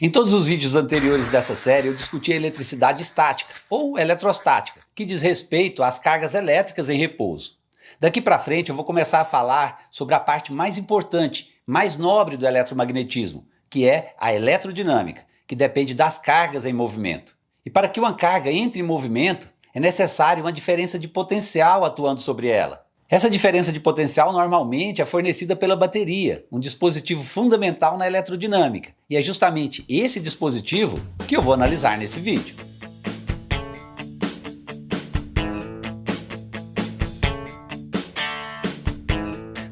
Em todos os vídeos anteriores dessa série eu discuti a eletricidade estática, ou eletrostática, que diz respeito às cargas elétricas em repouso. Daqui para frente eu vou começar a falar sobre a parte mais importante, mais nobre do eletromagnetismo, que é a eletrodinâmica, que depende das cargas em movimento. E para que uma carga entre em movimento, é necessário uma diferença de potencial atuando sobre ela. Essa diferença de potencial normalmente é fornecida pela bateria, um dispositivo fundamental na eletrodinâmica, e é justamente esse dispositivo que eu vou analisar nesse vídeo.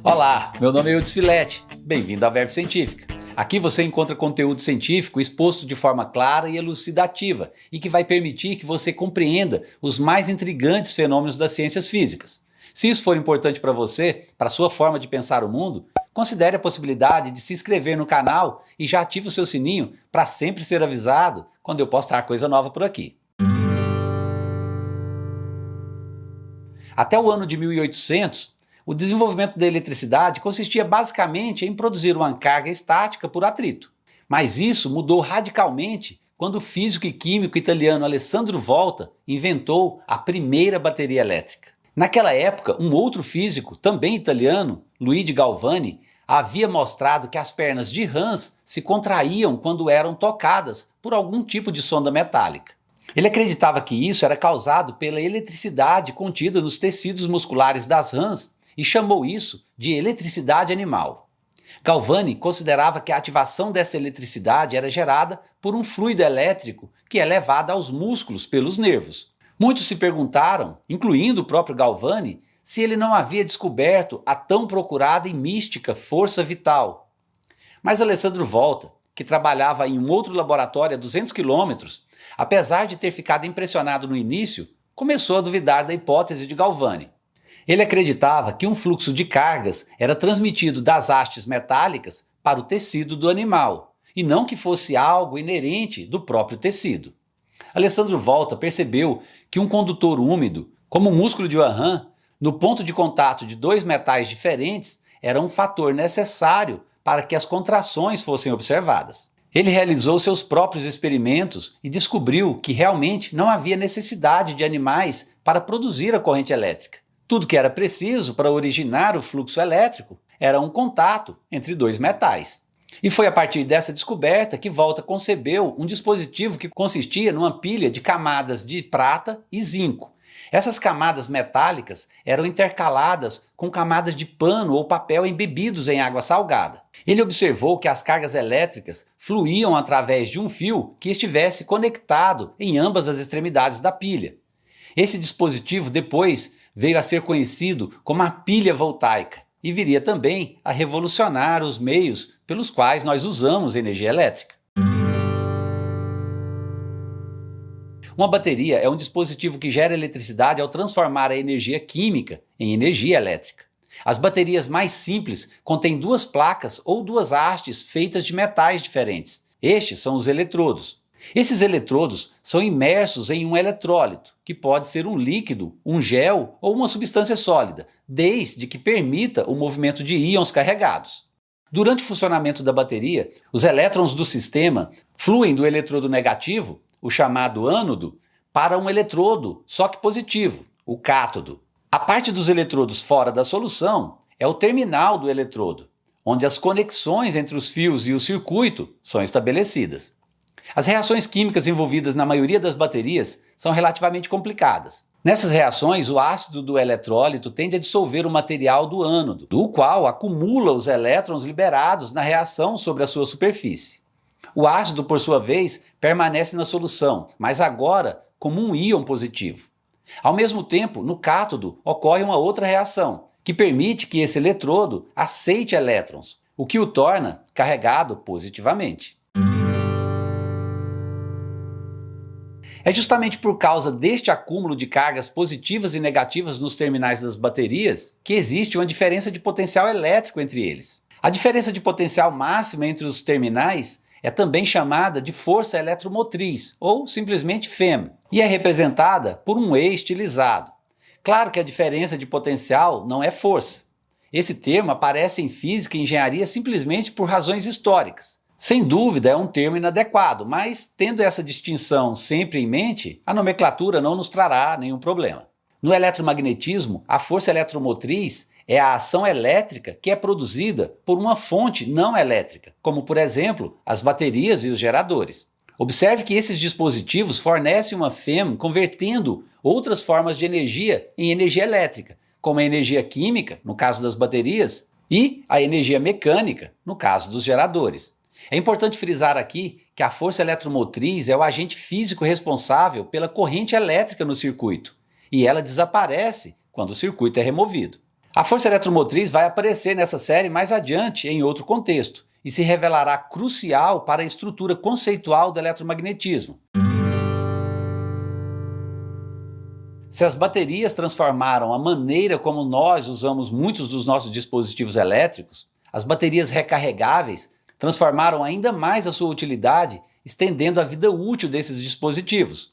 Olá, meu nome é Eudes Filete, bem-vindo à Verve Científica. Aqui você encontra conteúdo científico exposto de forma clara e elucidativa e que vai permitir que você compreenda os mais intrigantes fenômenos das ciências físicas. Se isso for importante para você, para a sua forma de pensar o mundo, considere a possibilidade de se inscrever no canal e já ative o seu sininho para sempre ser avisado quando eu postar coisa nova por aqui. Até o ano de 1800, o desenvolvimento da eletricidade consistia basicamente em produzir uma carga estática por atrito. Mas isso mudou radicalmente quando o físico e químico italiano Alessandro Volta inventou a primeira bateria elétrica. Naquela época, um outro físico, também italiano, Luigi Galvani, havia mostrado que as pernas de rãs se contraíam quando eram tocadas por algum tipo de sonda metálica. Ele acreditava que isso era causado pela eletricidade contida nos tecidos musculares das rãs e chamou isso de eletricidade animal. Galvani considerava que a ativação dessa eletricidade era gerada por um fluido elétrico que é levado aos músculos pelos nervos. Muitos se perguntaram, incluindo o próprio Galvani, se ele não havia descoberto a tão procurada e mística força vital. Mas Alessandro Volta, que trabalhava em um outro laboratório a 200 quilômetros, apesar de ter ficado impressionado no início, começou a duvidar da hipótese de Galvani. Ele acreditava que um fluxo de cargas era transmitido das hastes metálicas para o tecido do animal, e não que fosse algo inerente do próprio tecido. Alessandro Volta percebeu que um condutor úmido, como o músculo de uma rã, no ponto de contato de dois metais diferentes, era um fator necessário para que as contrações fossem observadas. Ele realizou seus próprios experimentos e descobriu que realmente não havia necessidade de animais para produzir a corrente elétrica. Tudo que era preciso para originar o fluxo elétrico era um contato entre dois metais. E foi a partir dessa descoberta que Volta concebeu um dispositivo que consistia numa pilha de camadas de prata e zinco. Essas camadas metálicas eram intercaladas com camadas de pano ou papel embebidos em água salgada. Ele observou que as cargas elétricas fluíam através de um fio que estivesse conectado em ambas as extremidades da pilha. Esse dispositivo depois veio a ser conhecido como a pilha voltaica e viria também a revolucionar os meios pelos quais nós usamos energia elétrica. Uma bateria é um dispositivo que gera eletricidade ao transformar a energia química em energia elétrica. As baterias mais simples contêm duas placas ou duas hastes feitas de metais diferentes. Estes são os eletrodos. Esses eletrodos são imersos em um eletrólito, que pode ser um líquido, um gel ou uma substância sólida, desde que permita o movimento de íons carregados. Durante o funcionamento da bateria, os elétrons do sistema fluem do eletrodo negativo, o chamado ânodo, para um eletrodo, só que positivo, o cátodo. A parte dos eletrodos fora da solução é o terminal do eletrodo, onde as conexões entre os fios e o circuito são estabelecidas. As reações químicas envolvidas na maioria das baterias são relativamente complicadas. Nessas reações, o ácido do eletrólito tende a dissolver o material do ânodo, do qual acumula os elétrons liberados na reação sobre a sua superfície. O ácido, por sua vez, permanece na solução, mas agora como um íon positivo. Ao mesmo tempo, no cátodo ocorre uma outra reação, que permite que esse eletrodo aceite elétrons, o que o torna carregado positivamente. É justamente por causa deste acúmulo de cargas positivas e negativas nos terminais das baterias que existe uma diferença de potencial elétrico entre eles. A diferença de potencial máxima entre os terminais é também chamada de força eletromotriz, ou simplesmente FEM, e é representada por um E estilizado. Claro que a diferença de potencial não é força. Esse termo aparece em física e engenharia simplesmente por razões históricas. Sem dúvida é um termo inadequado, mas tendo essa distinção sempre em mente, a nomenclatura não nos trará nenhum problema. No eletromagnetismo, a força eletromotriz é a ação elétrica que é produzida por uma fonte não elétrica, como por exemplo as baterias e os geradores. Observe que esses dispositivos fornecem uma FEM convertendo outras formas de energia em energia elétrica, como a energia química, no caso das baterias, e a energia mecânica, no caso dos geradores. É importante frisar aqui que a força eletromotriz é o agente físico responsável pela corrente elétrica no circuito, e ela desaparece quando o circuito é removido. A força eletromotriz vai aparecer nessa série mais adiante em outro contexto e se revelará crucial para a estrutura conceitual do eletromagnetismo. Se as baterias transformaram a maneira como nós usamos muitos dos nossos dispositivos elétricos, as baterias recarregáveis transformaram ainda mais a sua utilidade, estendendo a vida útil desses dispositivos.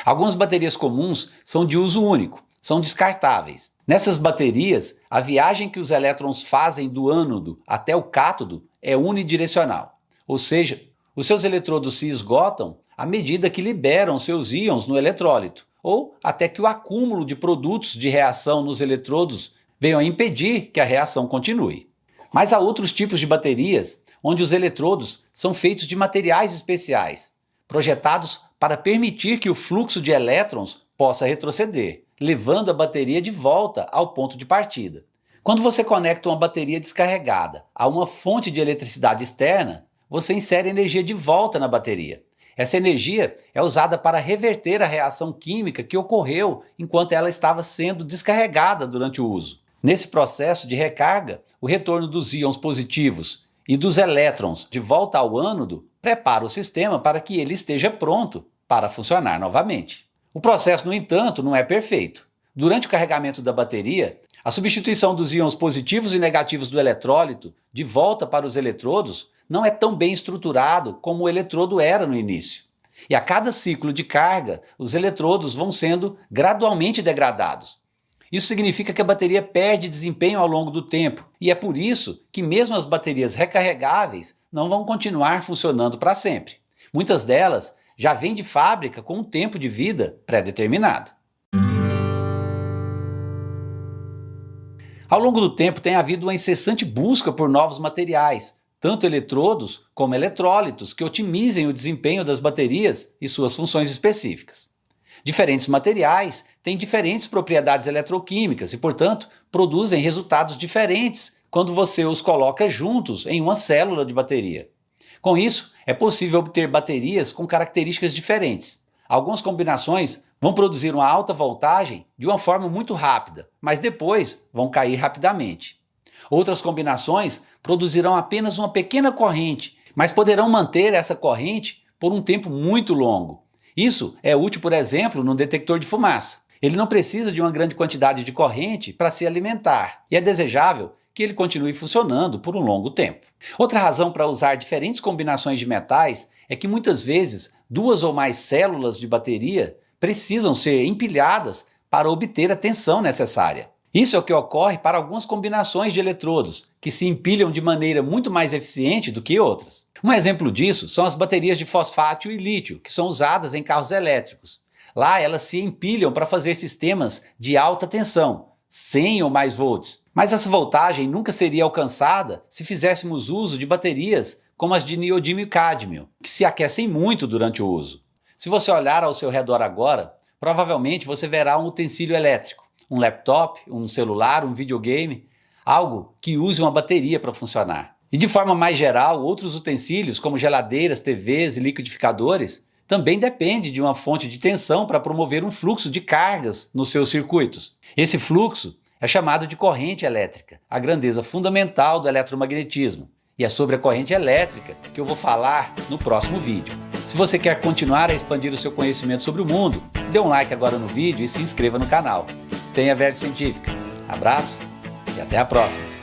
Algumas baterias comuns são de uso único, são descartáveis. Nessas baterias, a viagem que os elétrons fazem do ânodo até o cátodo é unidirecional, ou seja, os seus eletrodos se esgotam à medida que liberam seus íons no eletrólito, ou até que o acúmulo de produtos de reação nos eletrodos venha a impedir que a reação continue. Mas há outros tipos de baterias onde os eletrodos são feitos de materiais especiais, projetados para permitir que o fluxo de elétrons possa retroceder, levando a bateria de volta ao ponto de partida. Quando você conecta uma bateria descarregada a uma fonte de eletricidade externa, você insere energia de volta na bateria. Essa energia é usada para reverter a reação química que ocorreu enquanto ela estava sendo descarregada durante o uso. Nesse processo de recarga, o retorno dos íons positivos e dos elétrons de volta ao ânodo prepara o sistema para que ele esteja pronto para funcionar novamente. O processo, no entanto, não é perfeito. Durante o carregamento da bateria, a substituição dos íons positivos e negativos do eletrólito de volta para os eletrodos não é tão bem estruturado como o eletrodo era no início. E a cada ciclo de carga, os eletrodos vão sendo gradualmente degradados. Isso significa que a bateria perde desempenho ao longo do tempo, e é por isso que mesmo as baterias recarregáveis não vão continuar funcionando para sempre. Muitas delas já vêm de fábrica com um tempo de vida pré-determinado. Ao longo do tempo tem havido uma incessante busca por novos materiais, tanto eletrodos como eletrólitos, que otimizem o desempenho das baterias e suas funções específicas. Diferentes materiais têm diferentes propriedades eletroquímicas e, portanto, produzem resultados diferentes quando você os coloca juntos em uma célula de bateria. Com isso, é possível obter baterias com características diferentes. Algumas combinações vão produzir uma alta voltagem de uma forma muito rápida, mas depois vão cair rapidamente. Outras combinações produzirão apenas uma pequena corrente, mas poderão manter essa corrente por um tempo muito longo. Isso é útil, por exemplo, no detector de fumaça. Ele não precisa de uma grande quantidade de corrente para se alimentar, e é desejável que ele continue funcionando por um longo tempo. Outra razão para usar diferentes combinações de metais é que muitas vezes duas ou mais células de bateria precisam ser empilhadas para obter a tensão necessária. Isso é o que ocorre para algumas combinações de eletrodos, que se empilham de maneira muito mais eficiente do que outras. Um exemplo disso são as baterias de fosfátil e lítio, que são usadas em carros elétricos. Lá elas se empilham para fazer sistemas de alta tensão, 100 ou mais volts. Mas essa voltagem nunca seria alcançada se fizéssemos uso de baterias como as de neodímio e cádmio, que se aquecem muito durante o uso. Se você olhar ao seu redor agora, provavelmente você verá um utensílio elétrico, um laptop, um celular, um videogame, algo que use uma bateria para funcionar. E de forma mais geral, outros utensílios como geladeiras, TVs e liquidificadores também dependem de uma fonte de tensão para promover um fluxo de cargas nos seus circuitos. Esse fluxo é chamado de corrente elétrica, a grandeza fundamental do eletromagnetismo. E é sobre a corrente elétrica que eu vou falar no próximo vídeo. Se você quer continuar a expandir o seu conhecimento sobre o mundo, dê um like agora no vídeo e se inscreva no canal. Tenha Verde Científica. Abraço e até a próxima!